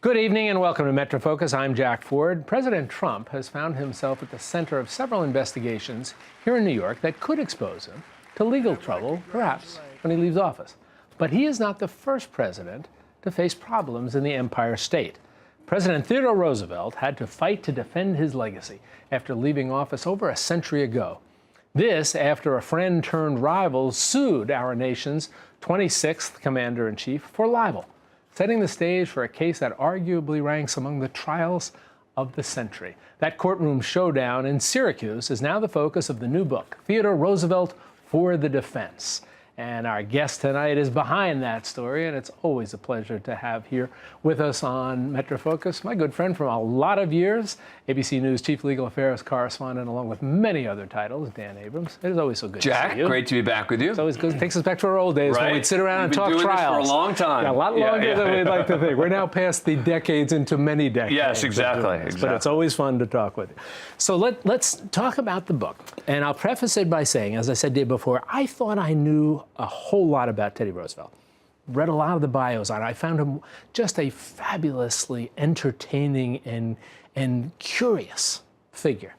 Good evening and welcome to Metro Focus. I'm Jack Ford. President Trump has found himself at the center of several investigations here in New York that could expose him to legal trouble, perhaps, when he leaves office. But he is not the first president to face problems in the Empire State. President Theodore Roosevelt had to fight to defend his legacy after leaving office over a century ago. This after a friend-turned-rival sued our nation's 26th commander-in-chief for libel, setting the stage for a case that arguably ranks among the trials of the century. That courtroom showdown in Syracuse is now the focus of the new book, Theodore Roosevelt for the Defense. And our guest tonight is behind that story, and it's always a pleasure to have here with us on Metro Focus, my good friend from a lot of years, ABC News Chief Legal Affairs Correspondent, along with many other titles, Dan Abrams. It is always so good Jack, to see you. great to be back with you. It's always good. It takes us back to our old days right? when we'd sit around and We've talk been doing trials. this for a long time. Yeah, a lot longer than we'd like to think. We're now past the decades into many decades. Yes, exactly. But it's always fun to talk with you. So let's talk about the book. And I'll preface it by saying, as I said before, I thought I knew a whole lot about Teddy Roosevelt. Read a lot of the bios on it. I found him just a fabulously entertaining and curious figure.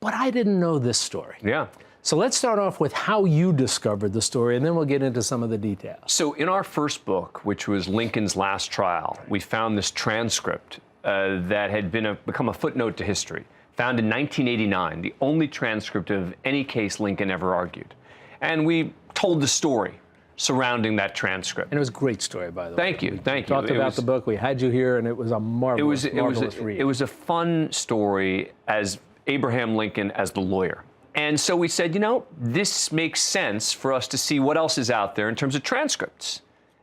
But I didn't know this story. Yeah. So let's start off with how you discovered the story, and then we'll get into some of the details. So in our first book, which was Lincoln's Last Trial, we found this transcript that had become a footnote to history, found in 1989, the only transcript of any case Lincoln ever argued. And we told the story surrounding that transcript. And it was a great story, by the way. Thank you, thank We you. talked about the book, we had you here, and it was a marvelous read. It was a fun story as Abraham Lincoln as the lawyer. And so we said, you know, this makes sense for us to see what else is out there in terms of transcripts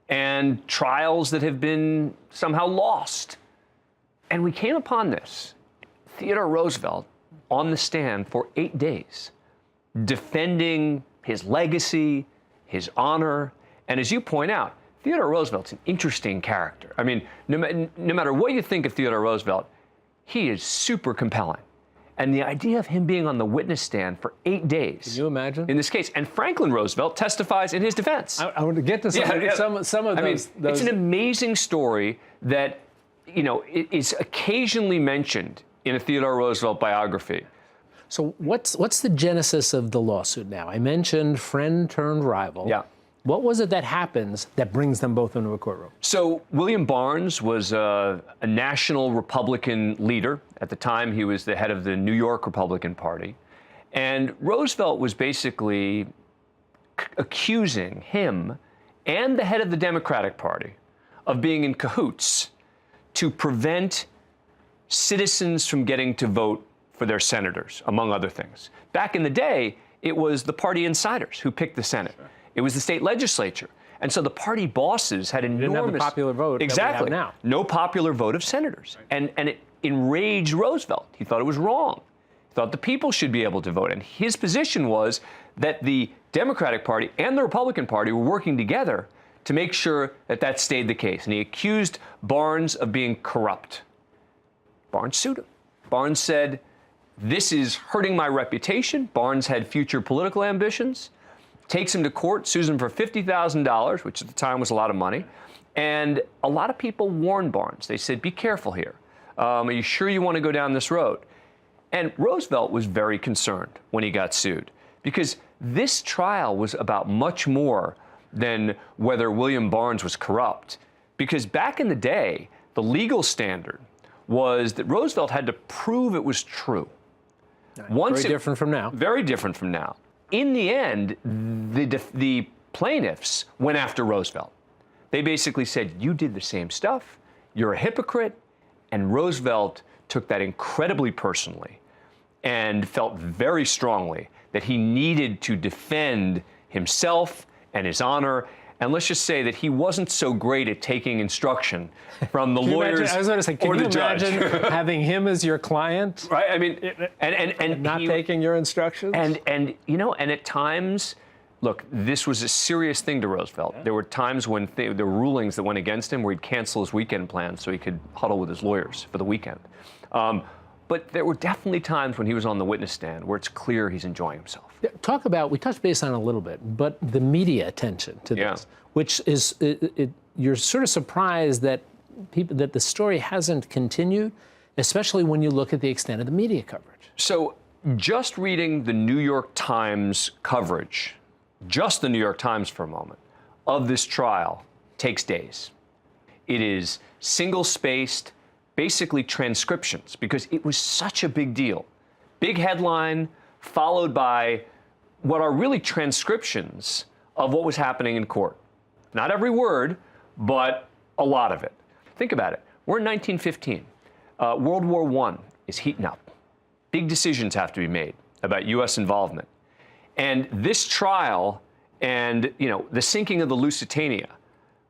and trials that have been somehow lost. And we came upon this. Theodore Roosevelt on the stand for 8 days, defending his legacy, his honor, and as you point out, Theodore Roosevelt's an interesting character. I mean, no matter what you think of Theodore Roosevelt, he is super compelling. And the idea of him being on the witness stand for 8 days. Can you imagine? In this case. And Franklin Roosevelt testifies in his defense. I want to get to some of those. It's an amazing story that, you know, is occasionally mentioned in a Theodore Roosevelt biography. So what's the genesis of the lawsuit now? I mentioned friend-turned-rival. Yeah. What was it that happens that brings them both into a courtroom? So William Barnes was a national Republican leader. At the time, he was the head of the New York Republican Party. And Roosevelt was basically accusing him and the head of the Democratic Party of being in cahoots to prevent citizens from getting to vote for their senators, among other things. Back in the day, it was the party insiders who picked the Senate. Sure. It was the state legislature. And so the party bosses had enormous... Didn't have the popular vote exactly, that we have now. No popular vote of senators. Right. And it enraged Roosevelt. He thought it was wrong. He thought the people should be able to vote. And his position was that the Democratic Party and the Republican Party were working together to make sure that that stayed the case. And he accused Barnes of being corrupt. Barnes sued him. Barnes said, this is hurting my reputation. Barnes had future political ambitions. Takes him to court, sues him for $50,000, which at the time was a lot of money. And a lot of people warned Barnes. They said, be careful here. Are you sure you want to go down this road? And Roosevelt was very concerned when he got sued, because this trial was about much more than whether William Barnes was corrupt. Because back in the day, the legal standard was that Roosevelt had to prove it was true. Very different from now. Very different from now. In the end, the plaintiffs went after Roosevelt. They basically said, you did the same stuff, you're a hypocrite, and Roosevelt took that incredibly personally and felt very strongly that he needed to defend himself and his honor. And let's just say that he wasn't so great at taking instruction from the lawyers I was going to say, can you imagine having him as your client? Right. I mean, and not taking your instructions. And you know, and at times, look, this was a serious thing to Roosevelt. Yeah. There were times when there were rulings that went against him where he'd cancel his weekend plans so he could huddle with his lawyers for the weekend. But there were definitely times when he was on the witness stand where it's clear he's enjoying himself. Talk about, we touched base on it a little bit, but the media attention to this, which is, you're sort of surprised that people that the story hasn't continued, especially when you look at the extent of the media coverage. So just reading the New York Times coverage, just the New York Times for a moment, of this trial takes days. It is single-spaced, basically transcriptions, because it was such a big deal. Big headline, followed by what are really transcriptions of what was happening in court. Not every word, but a lot of it. Think about it. We're in 1915. World War I is heating up. Big decisions have to be made about U.S. involvement. And this trial and, the sinking of the Lusitania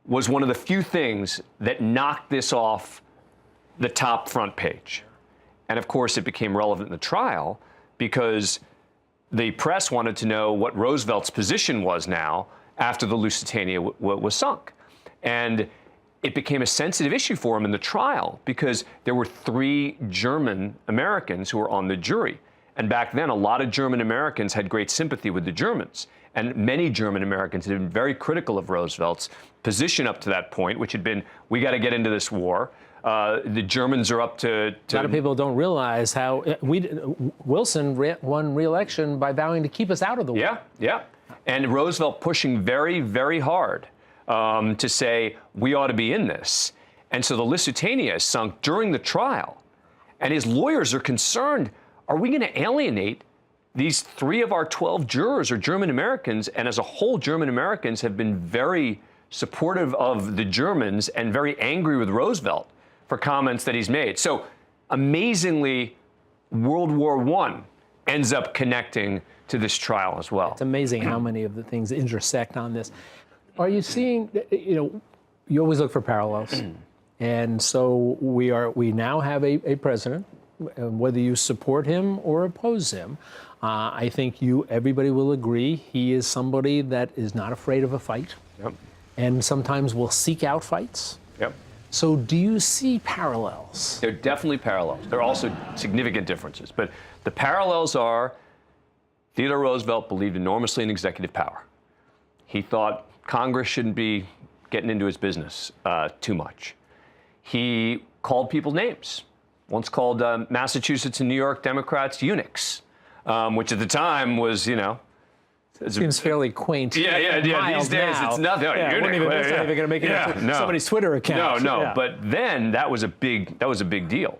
was one of the few things that knocked this off the top front page. And of course, it became relevant in the trial because the press wanted to know what Roosevelt's position was now after the Lusitania was sunk. And it became a sensitive issue for him in the trial because there were 3 German Americans who were on the jury. And back then, a lot of German Americans had great sympathy with the Germans. And many German Americans had been very critical of Roosevelt's position up to that point, which had been, we got to get into this war. The Germans are up to... A lot of people don't realize how Wilson won re-election by vowing to keep us out of the war. Yeah. And Roosevelt pushing very, very hard to say, we ought to be in this. And so the Lusitania is sunk during the trial. And his lawyers are concerned, are we going to alienate these 3 of our 12 jurors are German Americans, and as a whole, German Americans have been very supportive of the Germans and very angry with Roosevelt for comments that he's made. So amazingly, World War I ends up connecting to this trial as well. It's amazing how many of the things intersect on this. Are you seeing, you always look for parallels. And so we now have a president, whether you support him or oppose him. I think everybody will agree he is somebody that is not afraid of a fight. Yep. And sometimes will seek out fights. Yep. So do you see parallels? There are definitely parallels. There are also significant differences. But the parallels are Theodore Roosevelt believed enormously in executive power. He thought Congress shouldn't be getting into his business too much. He called people names. Once called Massachusetts and New York Democrats eunuchs, which at the time was, Seems fairly quaint. Yeah. These days now. It's nothing. It's not even going to make it into somebody's Twitter account. No. Yeah. But then that was a big deal.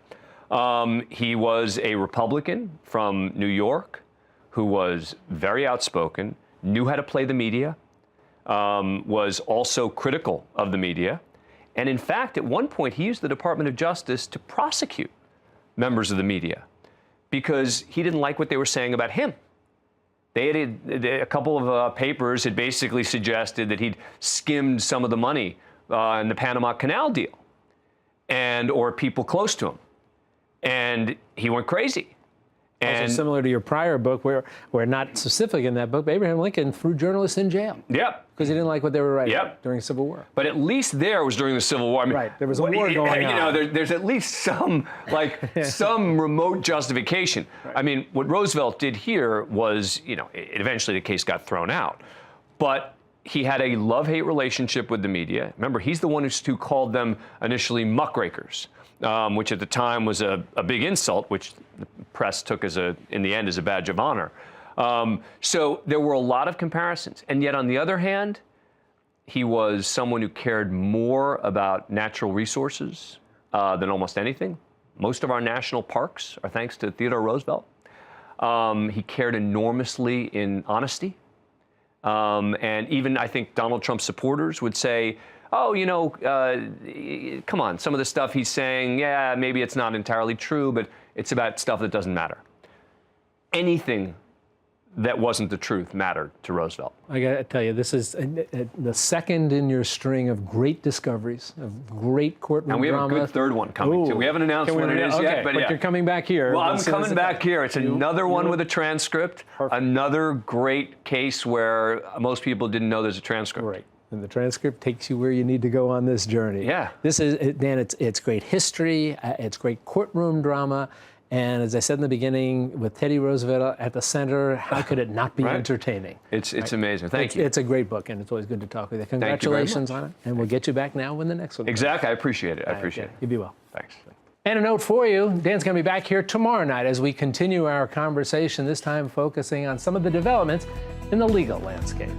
He was a Republican from New York who was very outspoken, knew how to play the media, was also critical of the media. And in fact, at one point, he used the Department of Justice to prosecute members of the media because he didn't like what they were saying about him. A couple of papers had basically suggested that he'd skimmed some of the money in the Panama Canal deal or people close to him. And he went crazy. And also similar to your prior book, where not specific in that book, but Abraham Lincoln threw journalists in jail. Yep. Because he didn't like what they were writing during the Civil War. But at least there was during the Civil War. I mean, right. There was a war going on. There's at least some remote justification. Right. I mean, what Roosevelt did here was, eventually the case got thrown out. But he had a love-hate relationship with the media. Remember, he's the one who called them initially muckrakers, which at the time was a big insult, which the press took in the end as a badge of honor. So there were a lot of comparisons. And yet, on the other hand, he was someone who cared more about natural resources than almost anything. Most of our national parks are thanks to Theodore Roosevelt. He cared enormously in honesty. And even, I think, Donald Trump supporters would say, oh, come on, some of the stuff he's saying, yeah, maybe it's not entirely true, but it's about stuff that doesn't matter. Anything that wasn't the truth mattered to Roosevelt. I got to tell you, this is the second in your string of great discoveries, of great courtroom drama. And we have a good third one coming, too. We haven't announced what it is yet, but you're coming back here. Well, I'm coming back here. It's another one with a transcript, another great case where most people didn't know there's a transcript. Right. And the transcript takes you where you need to go on this journey. Yeah. This is, Dan, it's great history, it's great courtroom drama, And as I said in the beginning, with Teddy Roosevelt at the center, how could it not be Right. entertaining? It's amazing. Thank you. It's a great book, and it's always good to talk with you. you very Congratulations much. on it, and we'll get you back now when the next one comes. Exactly. I appreciate it. I appreciate Okay, it. you be well. Thanks. And a note for you, Dan's going to be back here tomorrow night as we continue our conversation, this time focusing on some of the developments in the legal landscape.